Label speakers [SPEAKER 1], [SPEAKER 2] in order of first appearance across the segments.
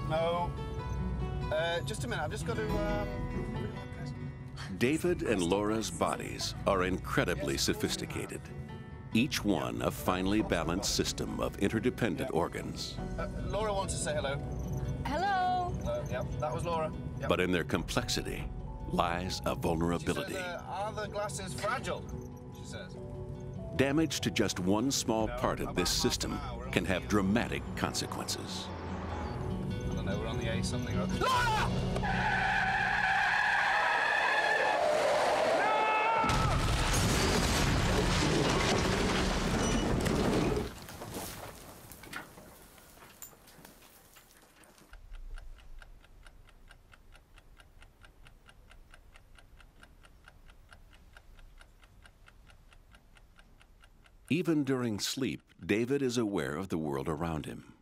[SPEAKER 1] No. Just a minute, I've just got to,
[SPEAKER 2] David and Laura's bodies are incredibly sophisticated, each one a finely balanced system of interdependent organs.
[SPEAKER 1] Laura wants to say hello.
[SPEAKER 3] Hello.
[SPEAKER 1] Yep, that was Laura. Yep.
[SPEAKER 2] But in their complexity lies a vulnerability.
[SPEAKER 1] She said, are the glasses fragile? She says.
[SPEAKER 2] Damage to just one small part of this system can have dramatic consequences.
[SPEAKER 1] I don't know, we're on the A something or other. Laura!
[SPEAKER 2] Even during sleep, David is aware of the world around him.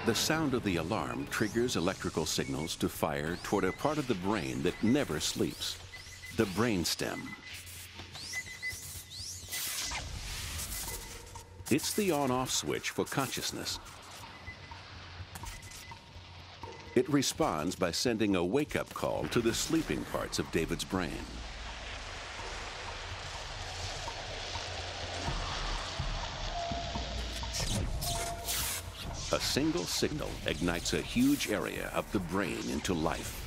[SPEAKER 2] The sound of the alarm triggers electrical signals to fire toward a part of the brain that never sleeps, the brainstem. It's the on-off switch for consciousness. It responds by sending a wake-up call to the sleeping parts of David's brain. A single signal ignites a huge area of the brain into life.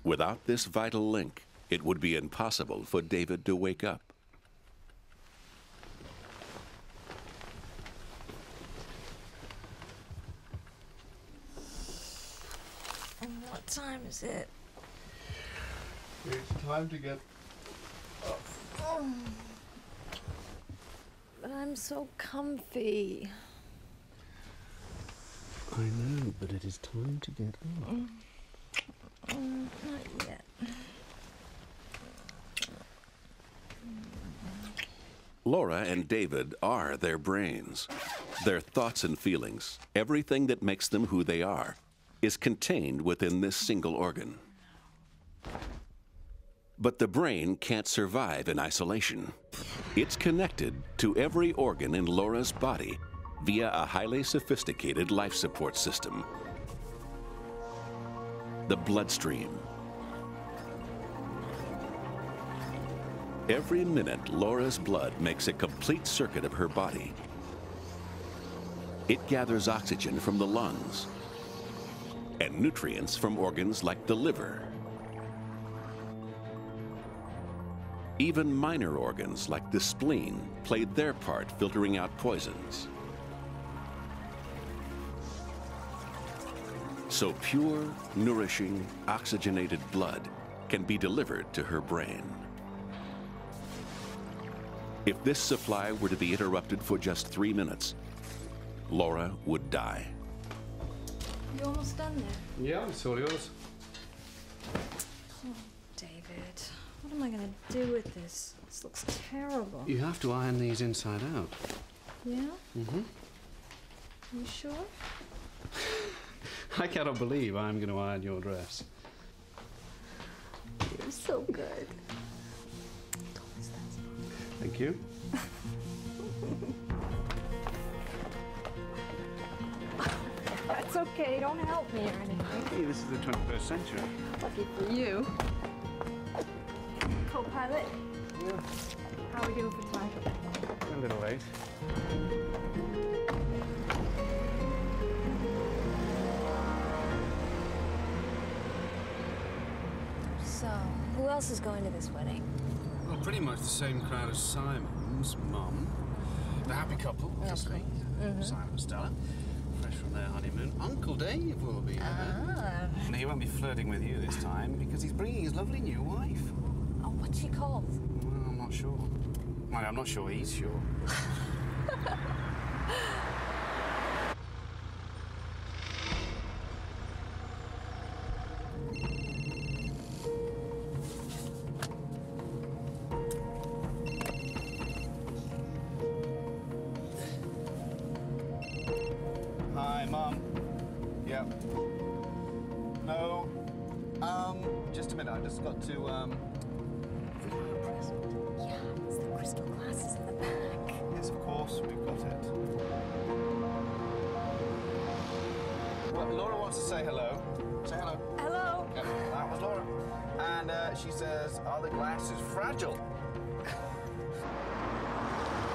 [SPEAKER 2] Without this vital link, it would be impossible for David to wake up.
[SPEAKER 3] What time is it?
[SPEAKER 1] It's time to get up.
[SPEAKER 3] Oh. But I'm so comfy.
[SPEAKER 4] I know, but it is time to get up.
[SPEAKER 3] Not yet.
[SPEAKER 2] Laura and David are their brains. Their thoughts and feelings, everything that makes them who they are, is contained within this single organ. But the brain can't survive in isolation. It's connected to every organ in Laura's body via a highly sophisticated life support system. The bloodstream. Every minute, Laura's blood makes a complete circuit of her body. It gathers oxygen from the lungs and nutrients from organs like the liver. Even minor organs like the spleen played their part filtering out poisons. So pure, nourishing, oxygenated blood can be delivered to her brain. If this supply were to be interrupted for just 3 minutes, Laura would die.
[SPEAKER 3] You almost done there?
[SPEAKER 4] Yeah, it's all yours.
[SPEAKER 3] Oh, David, what am I going to do with this? This looks terrible.
[SPEAKER 4] You have to iron these inside out.
[SPEAKER 3] Yeah?
[SPEAKER 4] Mm-hmm.
[SPEAKER 3] You sure?
[SPEAKER 4] I cannot believe I'm going to iron your dress.
[SPEAKER 3] You're so good.
[SPEAKER 4] Thank you.
[SPEAKER 3] That's okay. Don't help me or anything.
[SPEAKER 4] Hey, this is the 21st century.
[SPEAKER 3] Lucky for you. Co-pilot,
[SPEAKER 4] Yeah,
[SPEAKER 3] how are we doing for time?
[SPEAKER 4] a little late.
[SPEAKER 3] So, who else is going to this wedding?
[SPEAKER 4] Well, pretty much the same crowd as Simon's mum. The happy couple, obviously. Simon and Stella. Fresh from their honeymoon. Uncle Dave will be there. And he won't be flirting with you this time because he's bringing his lovely new wife.
[SPEAKER 3] Oh, what's she called?
[SPEAKER 4] Well, I'm not sure. Well, I'm not sure he's sure.
[SPEAKER 1] Hi, Mum. Yeah. No. Just a minute. I just got to,
[SPEAKER 3] Yeah, it's the crystal glasses at the back.
[SPEAKER 1] Yes, of course, we've got it. Well, Laura wants to say hello. Say hello.
[SPEAKER 3] Hello.
[SPEAKER 1] Yep, that was Laura. And she says, are the glasses fragile?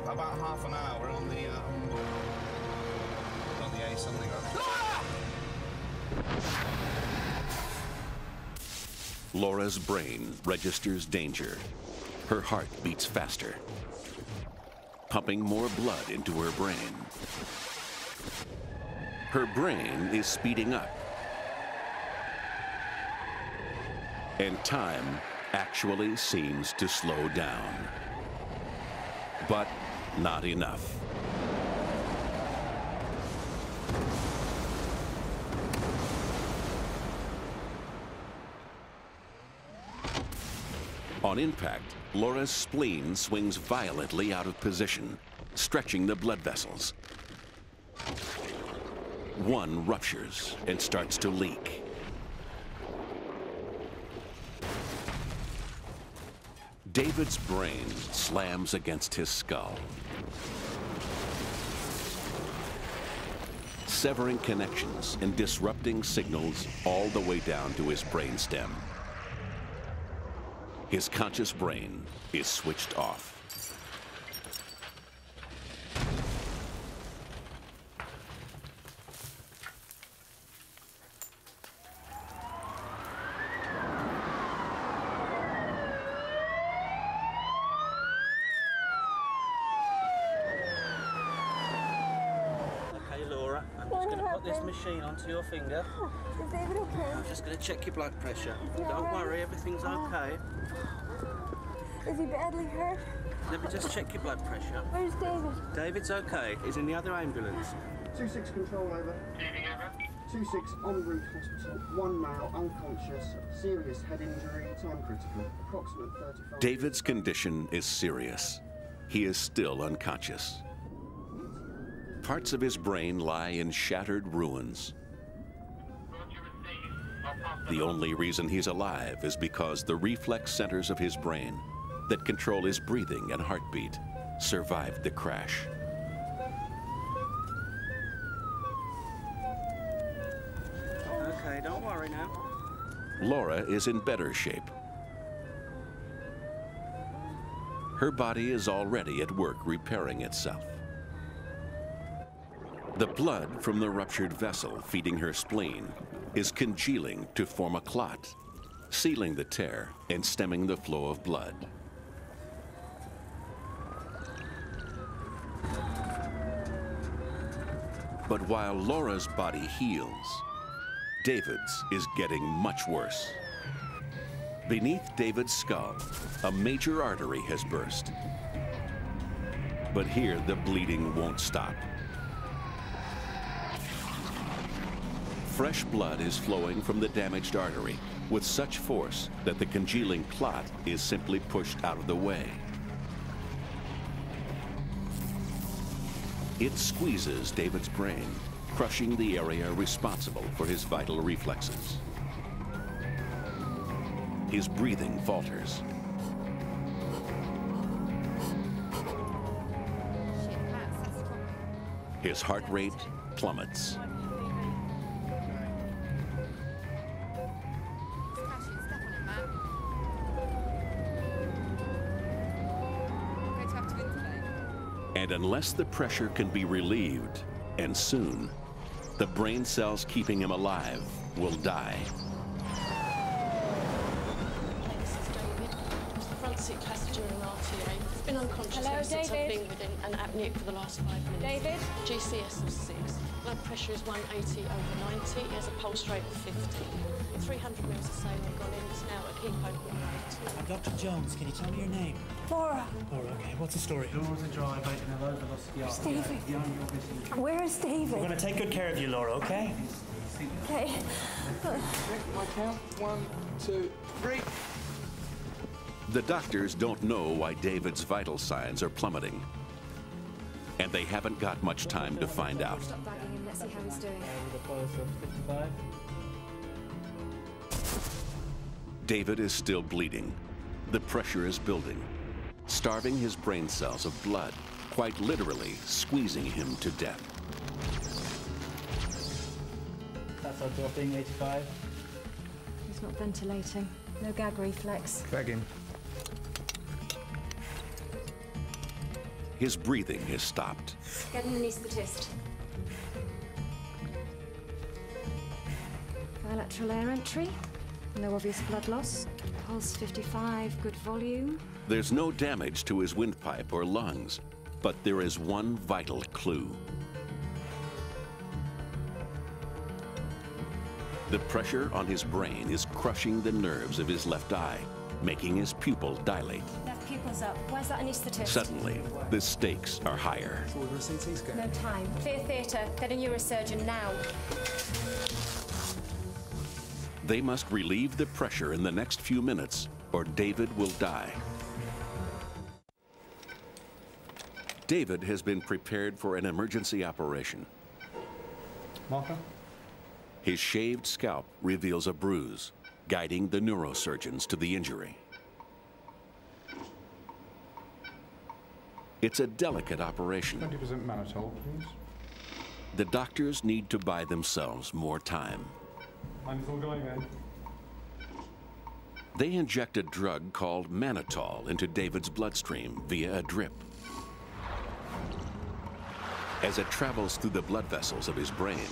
[SPEAKER 1] About half an hour. We're on the A something.
[SPEAKER 2] Laura's brain registers danger. Her heart beats faster, pumping more blood into her brain. Her brain is speeding up. And time actually seems to slow down. But not enough. On impact, Laura's spleen swings violently out of position, stretching the blood vessels. One ruptures and starts to leak. David's brain slams against his skull, severing connections and disrupting signals all the way down to his brainstem. His conscious brain is switched off.
[SPEAKER 5] Okay, Laura, I'm just going to put this machine onto your finger.
[SPEAKER 3] Is David okay?
[SPEAKER 5] I'm just going to check your blood pressure. Don't worry, everything's okay.
[SPEAKER 3] Is he badly hurt?
[SPEAKER 5] Let me just check your blood pressure.
[SPEAKER 3] Where's David?
[SPEAKER 5] David's okay. He's in the other ambulance.
[SPEAKER 6] 2-6 control over. 2-6 en route hospital. 1 male unconscious, serious head injury, time critical, approximate 35.
[SPEAKER 2] David's condition is serious. He is still unconscious. Parts of his brain lie in shattered ruins. The only reason he's alive is because the reflex centers of his brain that control his breathing and heartbeat survived the crash.
[SPEAKER 5] Okay, don't worry now.
[SPEAKER 2] Laura is in better shape. Her body is already at work repairing itself. The blood from the ruptured vessel feeding her spleen is congealing to form a clot, sealing the tear and stemming the flow of blood. But while Laura's body heals, David's is getting much worse. Beneath David's skull, a major artery has burst. But here the bleeding won't stop. Fresh blood is flowing from the damaged artery with such force that the congealing clot is simply pushed out of the way. It squeezes David's brain, crushing the area responsible for his vital reflexes. His breathing falters. His heart rate plummets. And unless the pressure can be relieved, and soon, the brain cells keeping him alive will die.
[SPEAKER 7] This is David. It's the front seat passenger in RTA. He's been unconscious
[SPEAKER 3] Hello,
[SPEAKER 7] ever since I've
[SPEAKER 3] David.
[SPEAKER 7] been with him and apneic for the last 5 minutes.
[SPEAKER 3] David?
[SPEAKER 7] GCS of 6. Blood pressure is 180/90. He has a pulse rate of 50. 300 mils of saline gone in. He's now at hypo rate.
[SPEAKER 8] I'm Dr. Jones. Can you tell me your name?
[SPEAKER 3] Laura.
[SPEAKER 8] Laura, okay. What's the story?
[SPEAKER 5] Laura's a driver in a low velocity
[SPEAKER 3] David? Where is
[SPEAKER 8] We're
[SPEAKER 3] David?
[SPEAKER 8] going to take good care of you, Laura, okay?
[SPEAKER 3] Okay.
[SPEAKER 1] My count. 1, 2, 3.
[SPEAKER 2] The doctors don't know why David's vital signs are plummeting. And they haven't got much time to find out.
[SPEAKER 3] Stop bagging him. Let's see how he's doing.
[SPEAKER 5] With a pulse of 55.
[SPEAKER 2] David is still bleeding. The pressure is building, starving his brain cells of blood, quite literally squeezing him to death.
[SPEAKER 8] That's our job being 85.
[SPEAKER 3] He's not ventilating. No gag reflex.
[SPEAKER 9] Begging.
[SPEAKER 2] His breathing has stopped.
[SPEAKER 3] Get an anaesthetist. Bilateral air entry. No obvious blood loss. Pulse 55, good volume.
[SPEAKER 2] There's no damage to his windpipe or lungs, but there is one vital clue. The pressure on his brain is crushing the nerves of his left eye, making his pupil dilate.
[SPEAKER 3] Left pupil's up. Where's that anaesthetist?
[SPEAKER 2] Suddenly, the stakes are higher.
[SPEAKER 3] No time. Clear theatre. Get a neurosurgeon now.
[SPEAKER 2] They must relieve the pressure in the next few minutes, or David will die. David has been prepared for an emergency operation.
[SPEAKER 9] Marker?
[SPEAKER 2] His shaved scalp reveals a bruise, guiding the neurosurgeons to the injury. It's a delicate operation.
[SPEAKER 9] 20% mannitol, please.
[SPEAKER 2] The doctors need to buy themselves more time.
[SPEAKER 9] Mannitol going in.
[SPEAKER 2] They inject a drug called mannitol into David's bloodstream via a drip. As it travels through the blood vessels of his brain,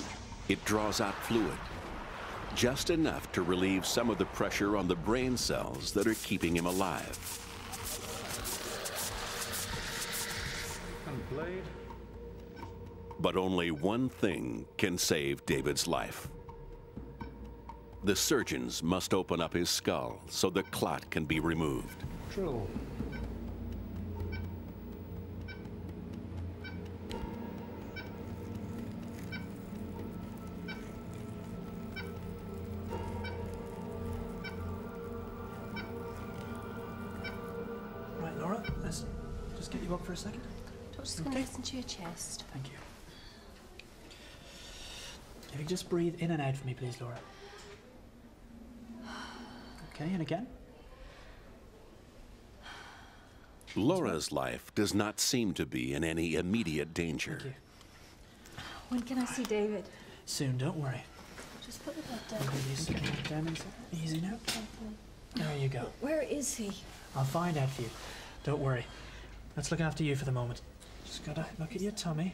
[SPEAKER 2] it draws out fluid, just enough to relieve some of the pressure on the brain cells that are keeping him alive.
[SPEAKER 9] And blade.
[SPEAKER 2] But only one thing can save David's life. The surgeons must open up his skull so the clot can be removed.
[SPEAKER 9] Drill.
[SPEAKER 8] Right, Laura, let's just get you up for a second.
[SPEAKER 7] Doctor's going to listen to your chest.
[SPEAKER 8] Thank you. If you could just breathe in and out for me, please, Laura. Okay, and again.
[SPEAKER 2] Laura's life does not seem to be in any immediate danger.
[SPEAKER 8] Thank you.
[SPEAKER 3] When can I see David?
[SPEAKER 8] Soon, don't worry.
[SPEAKER 7] Just put the blood down.
[SPEAKER 8] Easy, down inside. Easy now. There you go.
[SPEAKER 3] Where is he?
[SPEAKER 8] I'll find out for you. Don't worry. Let's look after you for the moment. Just gotta look at your tummy.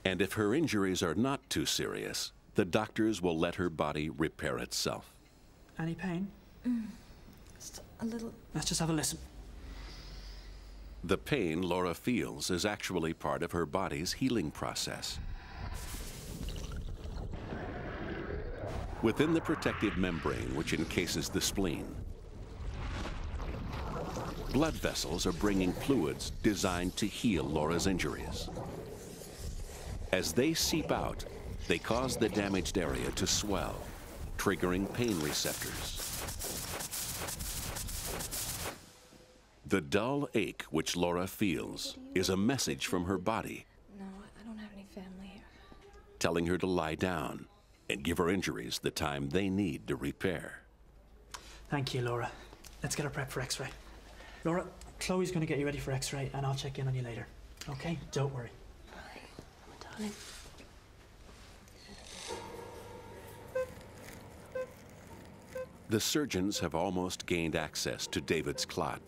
[SPEAKER 2] And if her injuries are not too serious, the doctors will let her body repair itself.
[SPEAKER 8] Any pain?
[SPEAKER 3] Just a little.
[SPEAKER 8] Let's just have a listen.
[SPEAKER 2] The pain Laura feels is actually part of her body's healing process. Within the protective membrane which encases the spleen, blood vessels are bringing fluids designed to heal Laura's injuries. As they seep out, they cause the damaged area to swell, triggering pain receptors. The dull ache which Laura feels is a message from her body
[SPEAKER 3] No, I don't have any family here.
[SPEAKER 2] telling her to lie down and give her injuries the time they need to repair.
[SPEAKER 8] Thank you, Laura. Let's get her prepped for X-ray. Laura, Chloe's going to get you ready for X-ray, and I'll check in on you later. Okay? Don't worry.
[SPEAKER 7] Darling.
[SPEAKER 2] The surgeons have almost gained access to David's clot.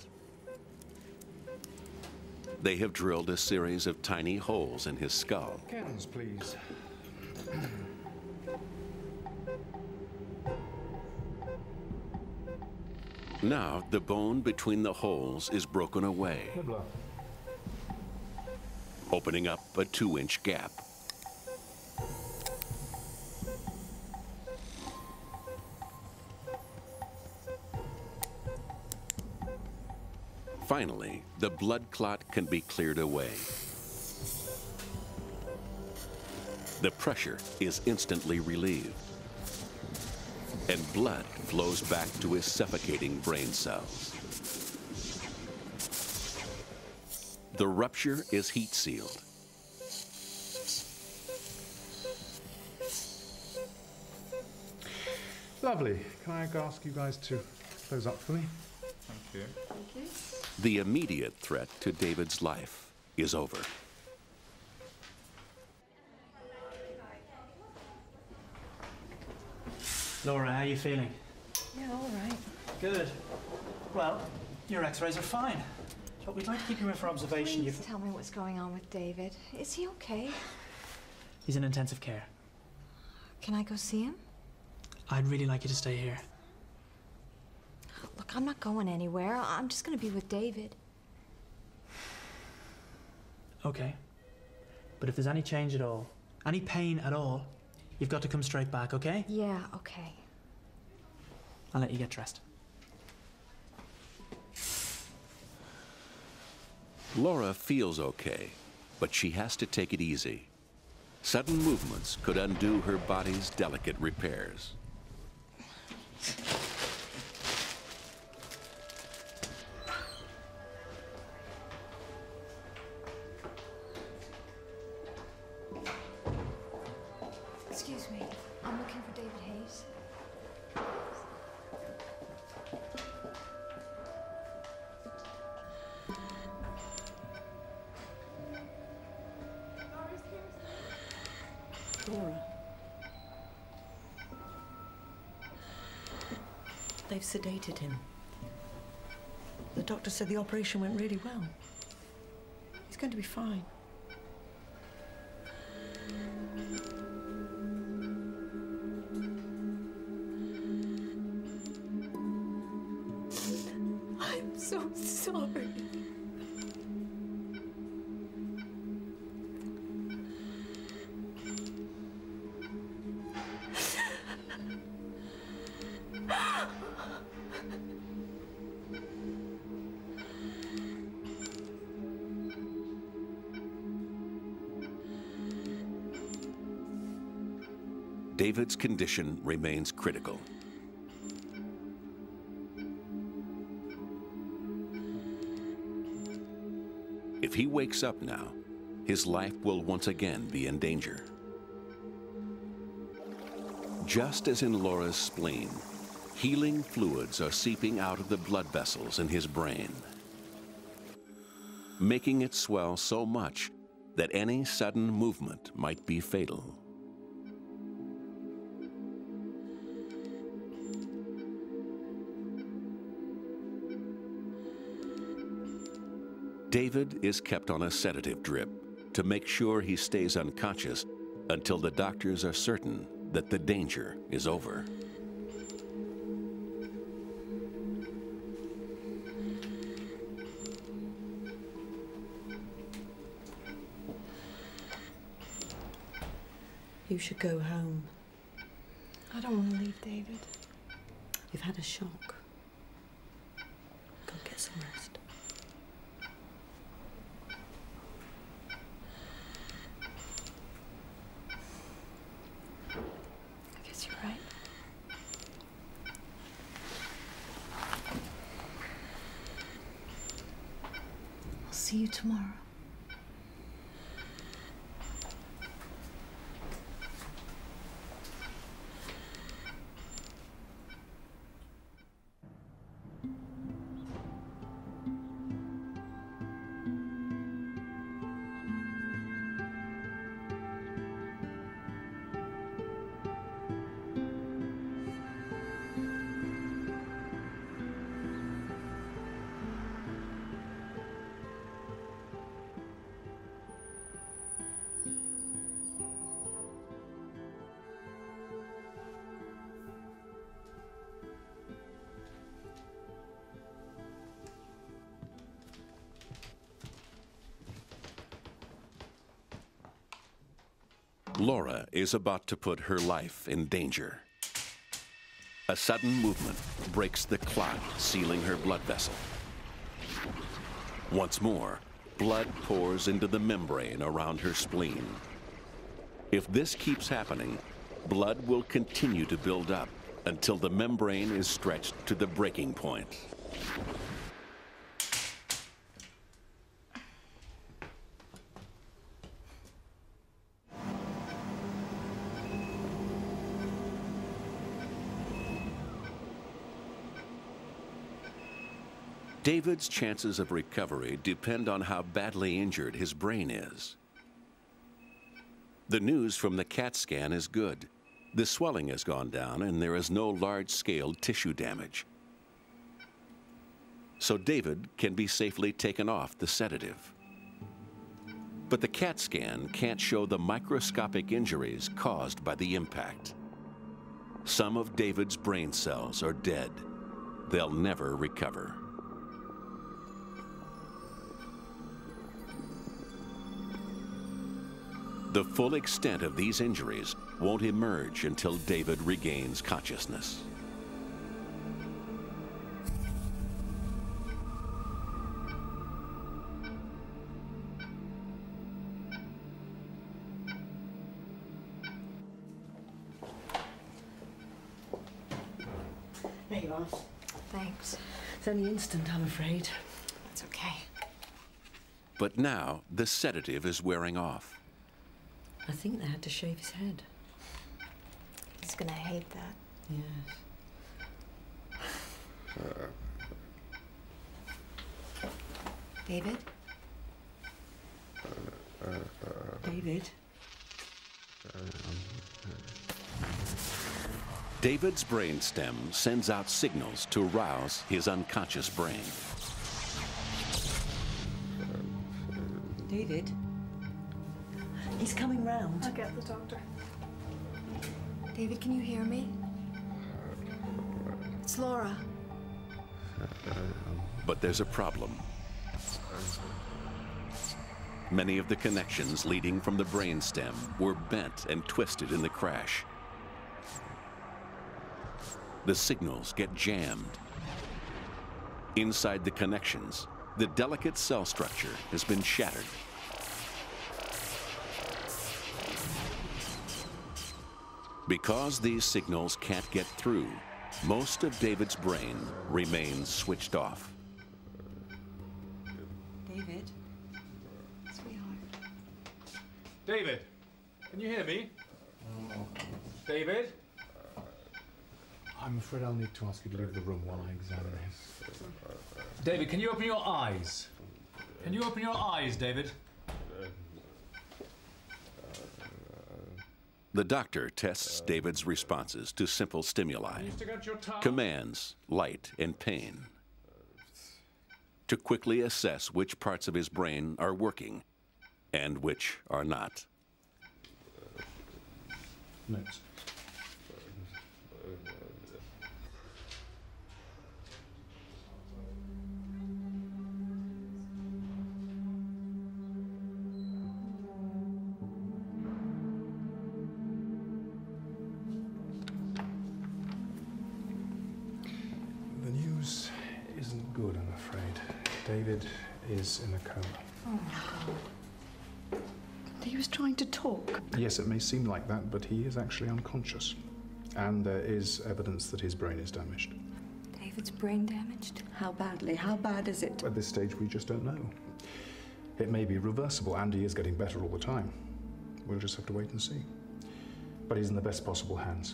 [SPEAKER 2] They have drilled a series of tiny holes in his skull.
[SPEAKER 9] Cans, please.
[SPEAKER 2] Now, the bone between the holes is broken away,
[SPEAKER 9] Nibbler.
[SPEAKER 2] opening up a 2-inch gap. Finally, the blood clot can be cleared away. The pressure is instantly relieved, and blood flows back to his suffocating brain cells. The rupture is heat sealed.
[SPEAKER 9] Lovely. Can I ask you guys to those up for me.
[SPEAKER 10] Thank you.
[SPEAKER 3] Thank you.
[SPEAKER 2] The immediate threat to David's life is over.
[SPEAKER 8] Laura, how are you feeling?
[SPEAKER 3] Yeah, all right.
[SPEAKER 8] Good. Well, your x-rays are fine. But we'd like to keep you in for observation.
[SPEAKER 3] Please tell me what's going on with David. Is he okay?
[SPEAKER 8] He's in intensive care.
[SPEAKER 3] Can I go see him?
[SPEAKER 8] I'd really like you to stay here.
[SPEAKER 3] Look, I'm not going anywhere. I'm just going to be with David.
[SPEAKER 8] Okay. But if there's any change at all, any pain at all, you've got to come straight back, okay?
[SPEAKER 3] Yeah, okay.
[SPEAKER 8] I'll let you get dressed.
[SPEAKER 2] Laura feels okay, but she has to take it easy. Sudden movements could undo her body's delicate repairs.
[SPEAKER 3] Excuse me. I'm looking for David Hayes.
[SPEAKER 11] Laura. They've sedated him. The doctor said the operation went really well. He's going to be fine.
[SPEAKER 3] I'm so sorry.
[SPEAKER 2] David's condition remains critical. If he wakes up now, his life will once again be in danger. Just as in Laura's spleen, healing fluids are seeping out of the blood vessels in his brain, making it swell so much that any sudden movement might be fatal. David is kept on a sedative drip to make sure he stays unconscious until the doctors are certain that the danger is over.
[SPEAKER 11] You should go home.
[SPEAKER 3] I don't want to leave David.
[SPEAKER 11] You've had a shock. Go get some rest.
[SPEAKER 3] I guess you're right. I'll see you tomorrow.
[SPEAKER 2] Laura is about to put her life in danger. A sudden movement breaks the clot sealing her blood vessel. Once more, blood pours into the membrane around her spleen. If this keeps happening, blood will continue to build up until the membrane is stretched to the breaking point. David's chances of recovery depend on how badly injured his brain is. The news from the CAT scan is good. The swelling has gone down and there is no large-scale tissue damage. So David can be safely taken off the sedative. But the CAT scan can't show the microscopic injuries caused by the impact. Some of David's brain cells are dead. They'll never recover. The full extent of these injuries won't emerge until David regains consciousness.
[SPEAKER 11] There you are.
[SPEAKER 3] Thanks.
[SPEAKER 11] It's only instant, I'm afraid.
[SPEAKER 3] That's okay.
[SPEAKER 2] But now the sedative is wearing off.
[SPEAKER 11] I think they had to shave his head.
[SPEAKER 3] He's gonna hate that.
[SPEAKER 11] Yes.
[SPEAKER 3] David?
[SPEAKER 11] David?
[SPEAKER 2] David's brainstem sends out signals to rouse his unconscious brain.
[SPEAKER 11] David? He's coming round.
[SPEAKER 3] I'll get the doctor. David, can you hear me? It's Laura.
[SPEAKER 2] But there's a problem. Many of the connections leading from the brainstem were bent and twisted in the crash. The signals get jammed. Inside the connections, the delicate cell structure has been shattered. Because these signals can't get through, most of David's brain remains switched off.
[SPEAKER 11] David?
[SPEAKER 3] Sweetheart.
[SPEAKER 9] David, can you hear me? David? I'm afraid I'll need to ask you to leave the room while I examine him. David, can you open your eyes? Can you open your eyes, David?
[SPEAKER 2] The doctor tests David's responses to simple stimuli, commands, light, and pain, to quickly assess which parts of his brain are working and which are not.
[SPEAKER 9] Next. The news isn't good, I'm afraid. David is in a coma.
[SPEAKER 3] Oh, no. He was trying to talk.
[SPEAKER 9] Yes, it may seem like that, but he is actually unconscious. And there is evidence that his brain is damaged.
[SPEAKER 3] David's brain damaged?
[SPEAKER 11] How badly? How bad is it?
[SPEAKER 9] At this stage, we just don't know. It may be reversible, and he is getting better all the time. We'll just have to wait and see. But he's in the best possible hands.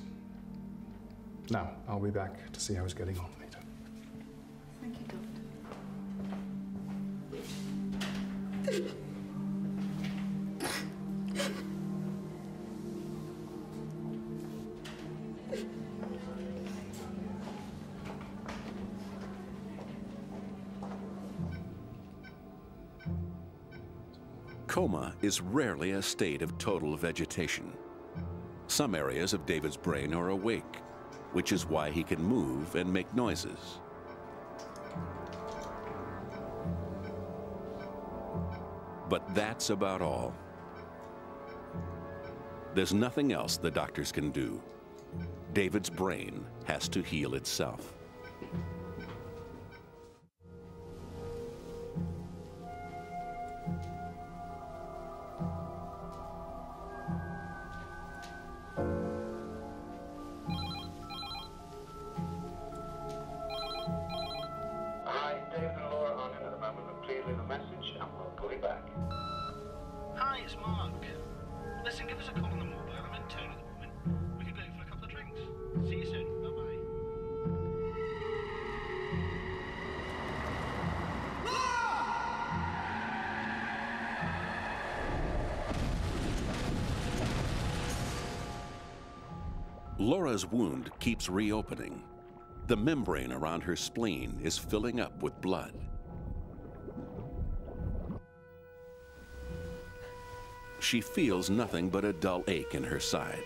[SPEAKER 9] Now, I'll be back to see how he's getting on later.
[SPEAKER 11] Thank you, Doctor.
[SPEAKER 2] Coma is rarely a state of total vegetation. Some areas of David's brain are awake, which is why he can move and make noises. But that's about all. There's nothing else the doctors can do. David's brain has to heal itself.
[SPEAKER 10] Hi, David and Laura aren't in at the moment, but please leave a message and we'll call you back.
[SPEAKER 5] Hi, it's Mark. Listen, give us a call on the mobile. I'm in town at the moment. We could go in for a couple of drinks. See you soon. Bye-bye.
[SPEAKER 2] Laura's wound keeps reopening. The membrane around her spleen is filling up with blood. She feels nothing but a dull ache in her side.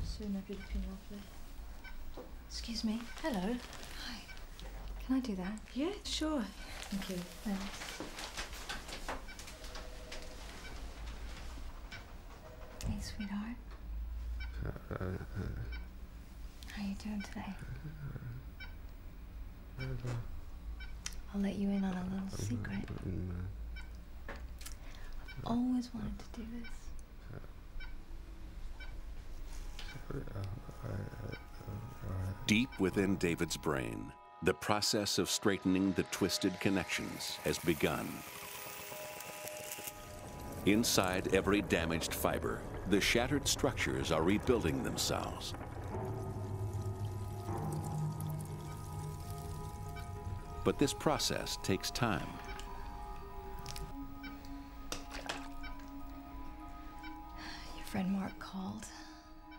[SPEAKER 3] Soon I'll be looking lovely. Excuse me. Hello. Hi. Can I do that? Yeah, sure. Thank you. Thanks. Hey, sweetheart. How you doing today? I'll let you in on a little secret. I've always wanted to do this.
[SPEAKER 2] Deep within David's brain, the process of straightening the twisted connections has begun. Inside every damaged fiber, the shattered structures are rebuilding themselves. But this process takes time.
[SPEAKER 3] Your friend Mark called.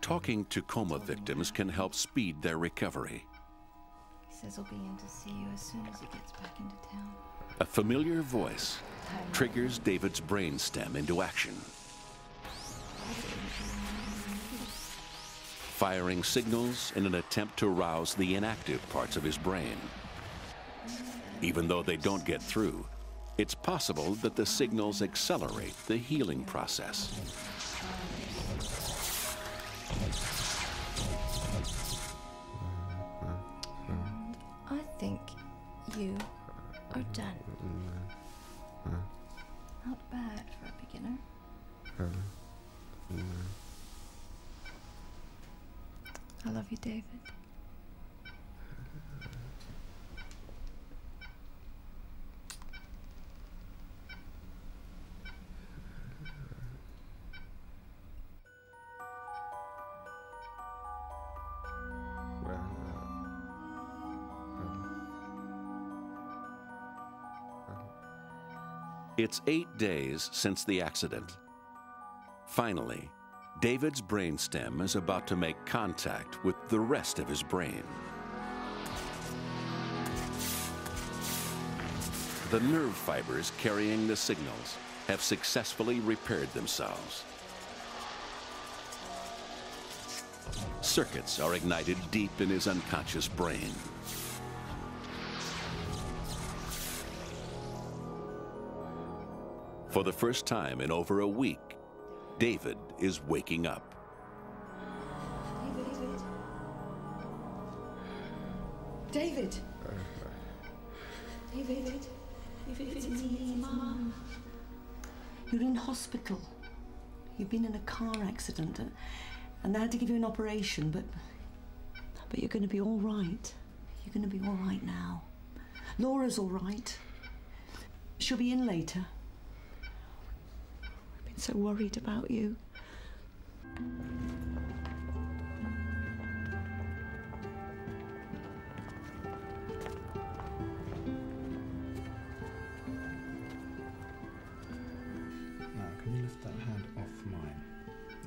[SPEAKER 2] Talking to coma victims can help speed their recovery.
[SPEAKER 3] He says he'll be in to see you as soon as he gets back into town.
[SPEAKER 2] A familiar voice triggers David's brainstem into action, firing signals in an attempt to rouse the inactive parts of his brain. Even though they don't get through, it's possible that the signals accelerate the healing process.
[SPEAKER 3] I think you are done. Not bad for a beginner. I love you, David.
[SPEAKER 2] It's 8 days since the accident. Finally, David's brainstem is about to make contact with the rest of his brain. The nerve fibers carrying the signals have successfully repaired themselves. Circuits are ignited deep in his unconscious brain. For the first time in over a week, David is waking up.
[SPEAKER 11] David! David! It's me, Mum. You're in hospital. You've been in a car accident and they had to give you an operation, but you're going to be all right. You're going to be all right now. Laura's all right. She'll be in later. We've been so worried about you.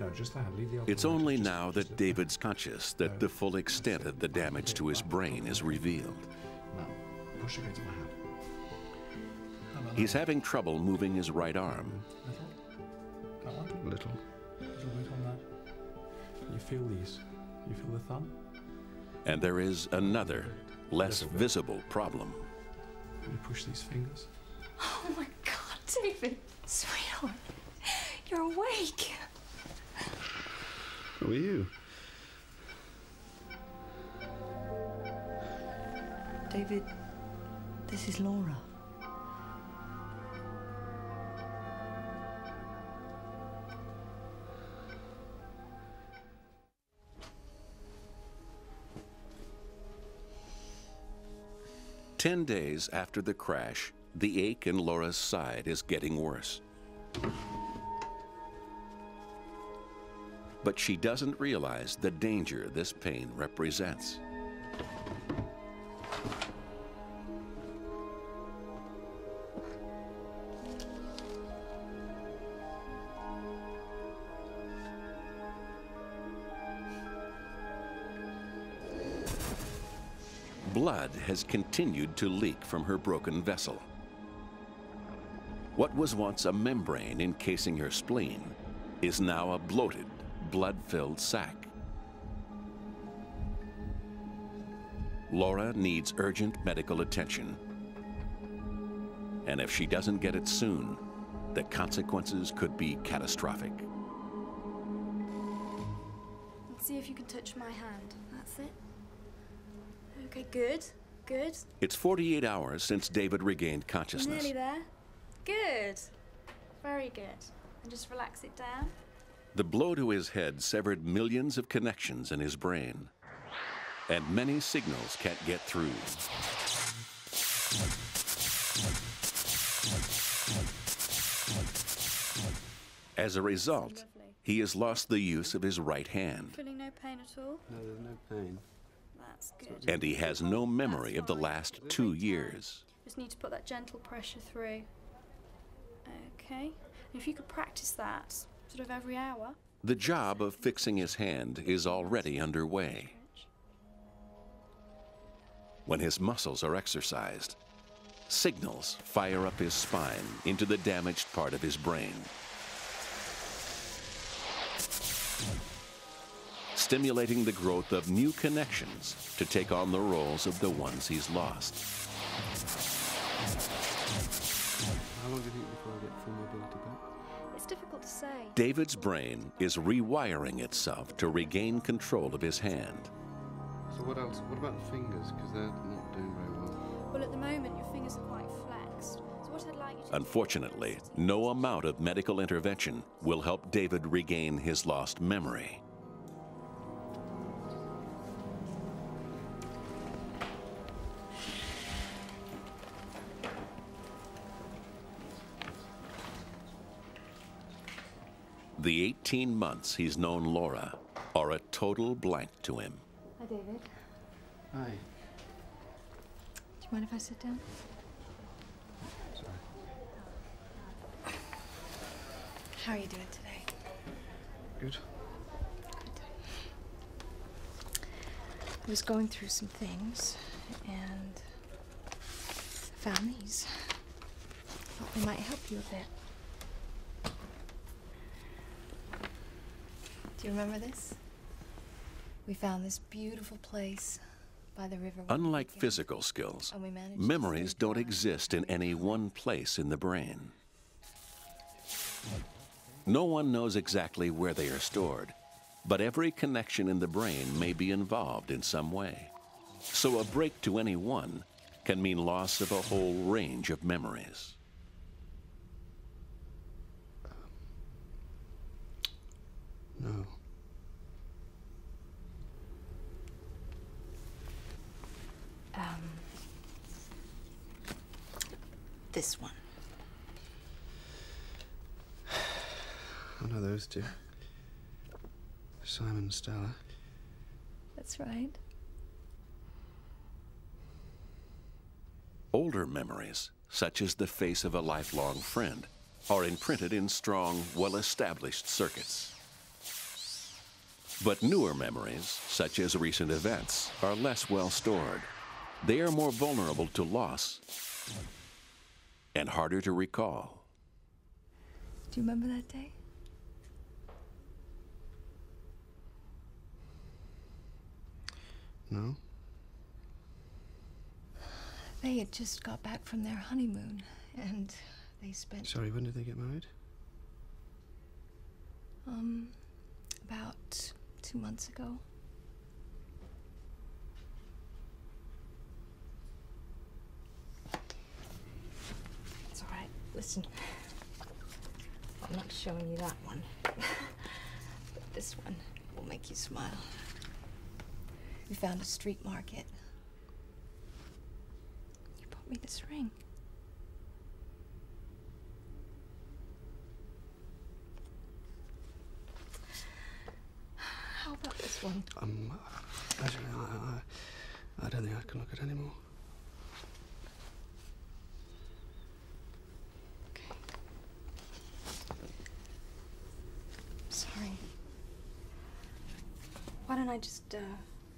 [SPEAKER 9] No, just that. Leave the
[SPEAKER 2] It's only now that David's conscious that the full extent of the damage to his brain is revealed.
[SPEAKER 9] Now, push against my hand.
[SPEAKER 2] He's having trouble moving his right arm.
[SPEAKER 9] That one? Little bit on that. Can you feel these? You feel the thumb?
[SPEAKER 2] And there is another, less visible problem.
[SPEAKER 9] Can you push these fingers?
[SPEAKER 3] Oh my God, David, sweetheart, you're awake.
[SPEAKER 4] Who are you?
[SPEAKER 11] David, this is Laura.
[SPEAKER 2] "10 days after the crash, the ache in Laura's side is getting worse. but she doesn't realize the danger this pain represents. Blood has continued to leak from her broken vessel. What was once a membrane encasing her spleen is now a bloated, blood-filled sac. Laura needs urgent medical attention. And if she doesn't get it soon, the consequences could be catastrophic.
[SPEAKER 12] Let's see if you can touch my hand. That's it. Okay, good, good.
[SPEAKER 2] It's 48 hours since David regained consciousness.
[SPEAKER 12] Nearly there. Good. Very good. And just relax it down.
[SPEAKER 2] The blow to his head severed millions of connections in his brain, and many signals can't get through. As a result, he has lost the use of his right hand.
[SPEAKER 12] Feeling no pain at all?
[SPEAKER 4] No, there's no pain.
[SPEAKER 12] That's good.
[SPEAKER 2] And he has no memory of the last 2 years.
[SPEAKER 12] Just need to put that gentle pressure through. Okay. And if you could practice that sort of every hour.
[SPEAKER 2] The job of fixing his hand is already underway. When his muscles are exercised, signals fire up his spine into the damaged part of his brain. Stimulating the growth of new connections to take on the roles of the ones he's lost.
[SPEAKER 4] How long do you think before I get full mobility back?
[SPEAKER 12] It's difficult to say.
[SPEAKER 2] David's brain is rewiring itself to regain control of his hand.
[SPEAKER 4] So what else? What about the fingers? Because they're not doing very well.
[SPEAKER 12] Well, at the moment, your fingers are quite flexed. So what I'd like you to
[SPEAKER 2] Unfortunately, no amount of medical intervention will help David regain his lost memory. The 18 months he's known Laura are a total blank to him.
[SPEAKER 3] Hi, David.
[SPEAKER 4] Hi.
[SPEAKER 3] Do you mind if I sit down?
[SPEAKER 4] Sorry.
[SPEAKER 3] How are you doing today?
[SPEAKER 4] Good.
[SPEAKER 3] I was going through some things and found these. Thought they might help you a bit. Do you remember this? We found this beautiful place by the river.
[SPEAKER 2] Unlike physical skills, memories don't exist in any one place in the brain. No one knows exactly where they are stored, but every connection in the brain may be involved in some way. So a break to any one can mean loss of a whole range of memories.
[SPEAKER 4] No.
[SPEAKER 3] This one.
[SPEAKER 4] I know those two. Simon and Stella.
[SPEAKER 3] That's right.
[SPEAKER 2] Older memories, such as the face of a lifelong friend, are imprinted in strong, well-established circuits. But newer memories, such as recent events, are less well stored. They are more vulnerable to loss and harder to recall.
[SPEAKER 3] Do you remember that day?
[SPEAKER 4] No.
[SPEAKER 3] They had just got back from their honeymoon, and they spent...
[SPEAKER 4] Sorry, when did they get married?
[SPEAKER 3] About 2 months ago. It's all right. Listen, I'm not showing you that one, but this one will make you smile. We found a street market. You bought me this ring. This one.
[SPEAKER 4] Actually, I don't think I can look at it anymore.
[SPEAKER 3] Okay. Sorry. Why don't I just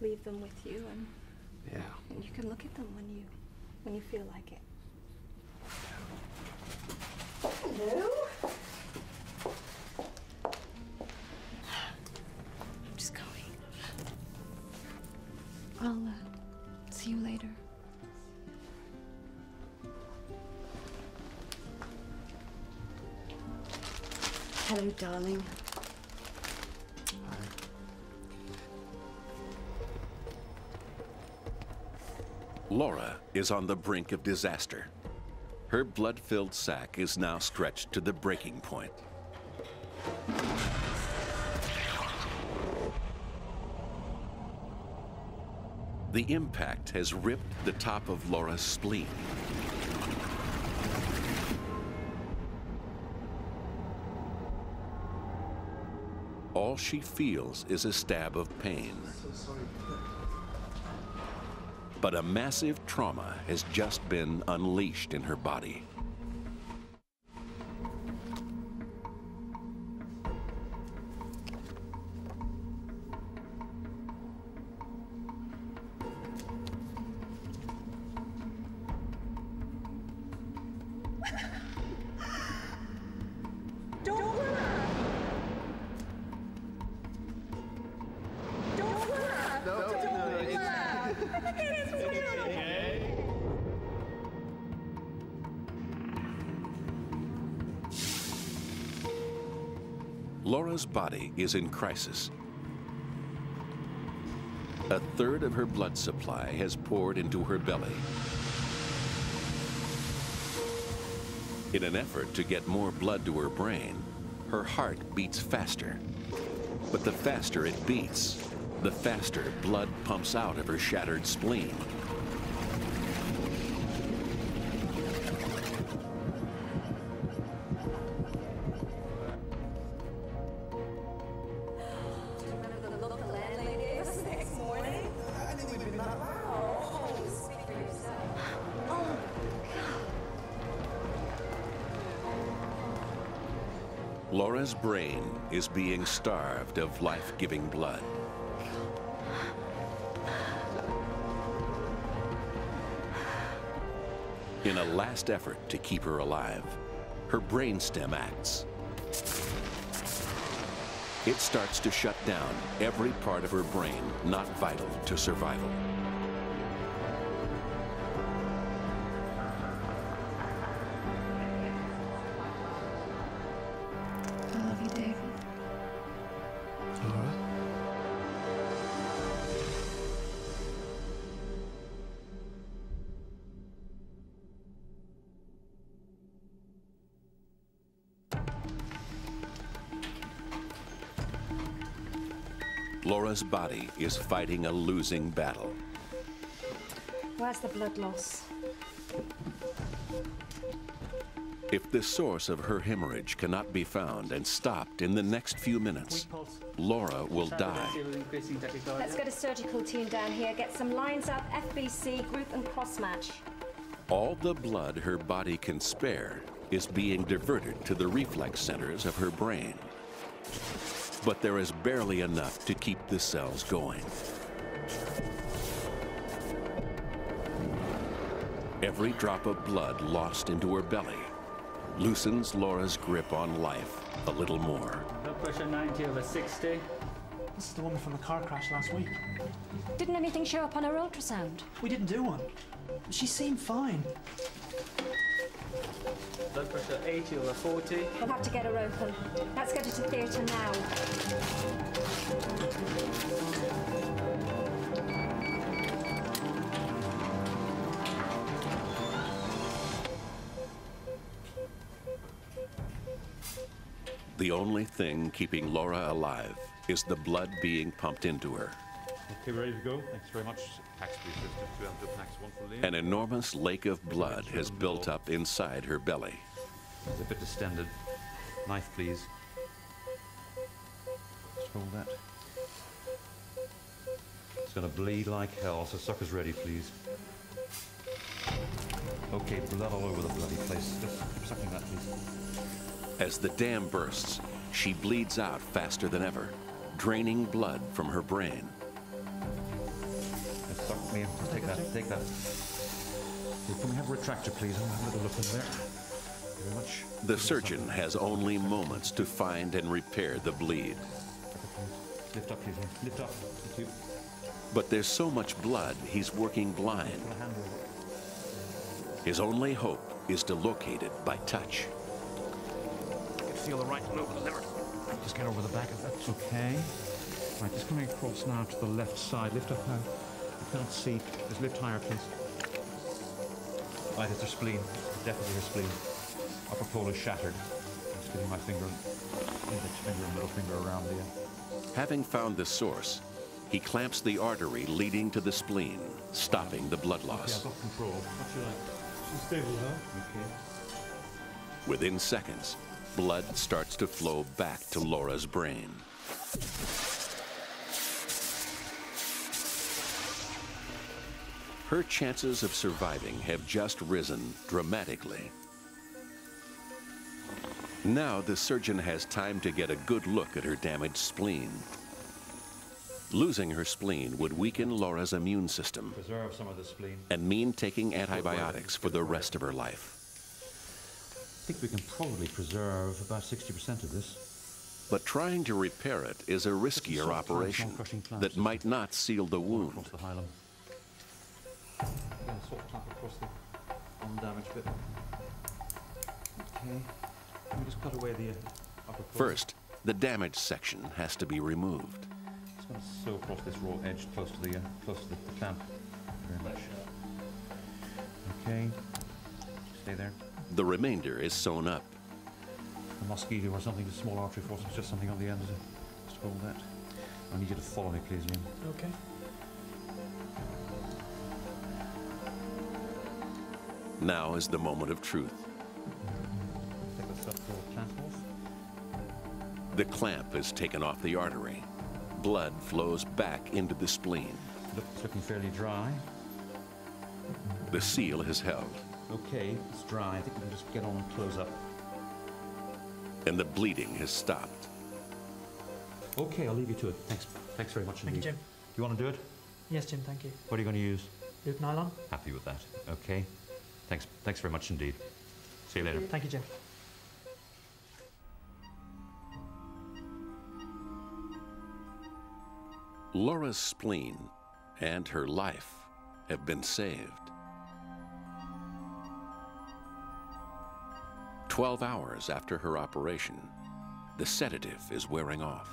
[SPEAKER 3] leave them with you, and you can look at them when you feel like it. Hello. I'm just going. I'll see you later.
[SPEAKER 11] Hello, darling.
[SPEAKER 2] Laura is on the brink of disaster. Her blood-filled sac is now stretched to the breaking point. The impact has ripped the top of Laura's spleen. All she feels is a stab of pain. But a massive trauma has just been unleashed in her body. Laura's body is in crisis. A third of her blood supply has poured into her belly. In an effort to get more blood to her brain, her heart beats faster. But the faster it beats, the faster blood pumps out of her shattered spleen. Laura's brain is being starved of life-giving blood. In a last effort to keep her alive, her brainstem acts. It starts to shut down every part of her brain not vital to survival. Laura's body is fighting a losing battle.
[SPEAKER 3] Where's the blood loss?
[SPEAKER 2] If the source of her hemorrhage cannot be found and stopped in the next few minutes, Laura will die.
[SPEAKER 3] Let's get a surgical team down here, get some lines up, FBC, group and cross match.
[SPEAKER 2] All the blood her body can spare is being diverted to the reflex centers of her brain. But there is barely enough to keep the cells going. Every drop of blood lost into her belly loosens Laura's grip on life a little more.
[SPEAKER 13] Blood pressure 90/60.
[SPEAKER 8] This is the woman from the car crash last week.
[SPEAKER 3] Didn't anything show up on her ultrasound?
[SPEAKER 8] We didn't do one. She seemed fine.
[SPEAKER 13] Blood pressure 80/40.
[SPEAKER 3] We'll have to get her open. Let's get her to theatre now.
[SPEAKER 2] The only thing keeping Laura alive is the blood being pumped into her.
[SPEAKER 14] Okay, we're ready to go. Thanks very much. Tax-free system to enter tax 1 for Liam.
[SPEAKER 2] An enormous lake of blood has built up inside her belly.
[SPEAKER 14] It's a bit distended. Knife, please. Just hold that. It's going to bleed like hell, so suckers ready, please. Okay, blood all over the bloody place. Just keep sucking that, please.
[SPEAKER 2] As the dam bursts, she bleeds out faster than ever, draining blood from her brain.
[SPEAKER 14] Just suck me in. Just take that. Take that. Can we have a retractor, please? I'll have a little look in there. Thank you very much.
[SPEAKER 2] The surgeon has only moments to find and repair the bleed.
[SPEAKER 14] Lift up, please. Lift up. Thank you.
[SPEAKER 2] But there's so much blood, he's working blind. His only hope is to locate it by touch.
[SPEAKER 14] Feel the right loop of the liver. Just get over the back if that's okay. Right, just coming across now to the left side. Lift up now. I can't see. Just lift higher, please. Right, it's her spleen. Definitely her spleen. Upper pole is shattered. I'm just getting my finger, index finger and middle finger around there.
[SPEAKER 2] Having found the source, he clamps the artery leading to the spleen, stopping the blood loss.
[SPEAKER 14] Okay, I've got control. What should I? She's stable, huh? Okay.
[SPEAKER 2] Within seconds, blood starts to flow back to Laura's brain. Her chances of surviving have just risen dramatically. Now the surgeon has time to get a good look at her damaged spleen. Losing her spleen would weaken Laura's immune system
[SPEAKER 14] Preserve some of the spleen.
[SPEAKER 2] and mean taking antibiotics for the rest of her life.
[SPEAKER 14] I think we can probably preserve about 60% of this.
[SPEAKER 2] But trying to repair it is a riskier operation that might not seal the wound.
[SPEAKER 14] Across the hilum. Again, soft tap across the undamaged bit. Okay. Let me just cut away the upper part.
[SPEAKER 2] First, the damaged section has to be removed.
[SPEAKER 14] Just going to sew across this raw edge close to the clamp. Very much. Okay. Stay there.
[SPEAKER 2] The remainder is sewn up.
[SPEAKER 14] A mosquito or something, a small artery force, just something on the end. Just hold that. I need you to follow me, please, Ian.
[SPEAKER 8] Okay.
[SPEAKER 2] Now is the moment of truth.
[SPEAKER 14] Take the subfield clamp off.
[SPEAKER 2] The clamp is taken off the artery. Blood flows back into the spleen.
[SPEAKER 14] It's looking fairly dry.
[SPEAKER 2] The seal is held.
[SPEAKER 14] Okay, it's dry. I think we can just get on and close up.
[SPEAKER 2] And the bleeding has stopped.
[SPEAKER 14] Okay, I'll leave you to it. Thanks. Thanks very much indeed.
[SPEAKER 8] Thank you, Jim.
[SPEAKER 14] You want to do it?
[SPEAKER 8] Yes, Jim, thank you.
[SPEAKER 14] What are you going to use?
[SPEAKER 8] Loop nylon.
[SPEAKER 14] Happy with that. Okay. Thanks very much indeed. See you later.
[SPEAKER 8] Thank you, Jim.
[SPEAKER 2] Laura's spleen and her life have been saved. 12 hours after her operation, the sedative is wearing off.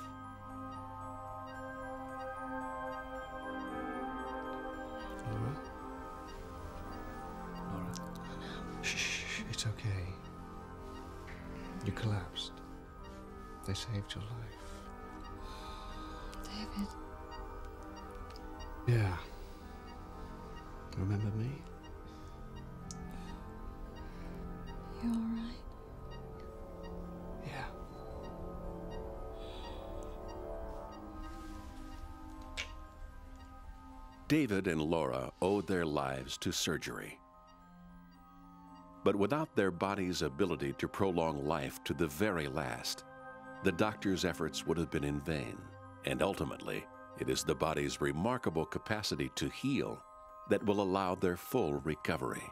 [SPEAKER 4] Laura? Laura? Shh, it's okay. You collapsed. They saved your life.
[SPEAKER 3] David.
[SPEAKER 4] Yeah. Remember me?
[SPEAKER 3] You all right?
[SPEAKER 4] Yeah.
[SPEAKER 2] David and Laura owed their lives to surgery. But without their body's ability to prolong life to the very last, the doctor's efforts would have been in vain. And ultimately, it is the body's remarkable capacity to heal that will allow their full recovery.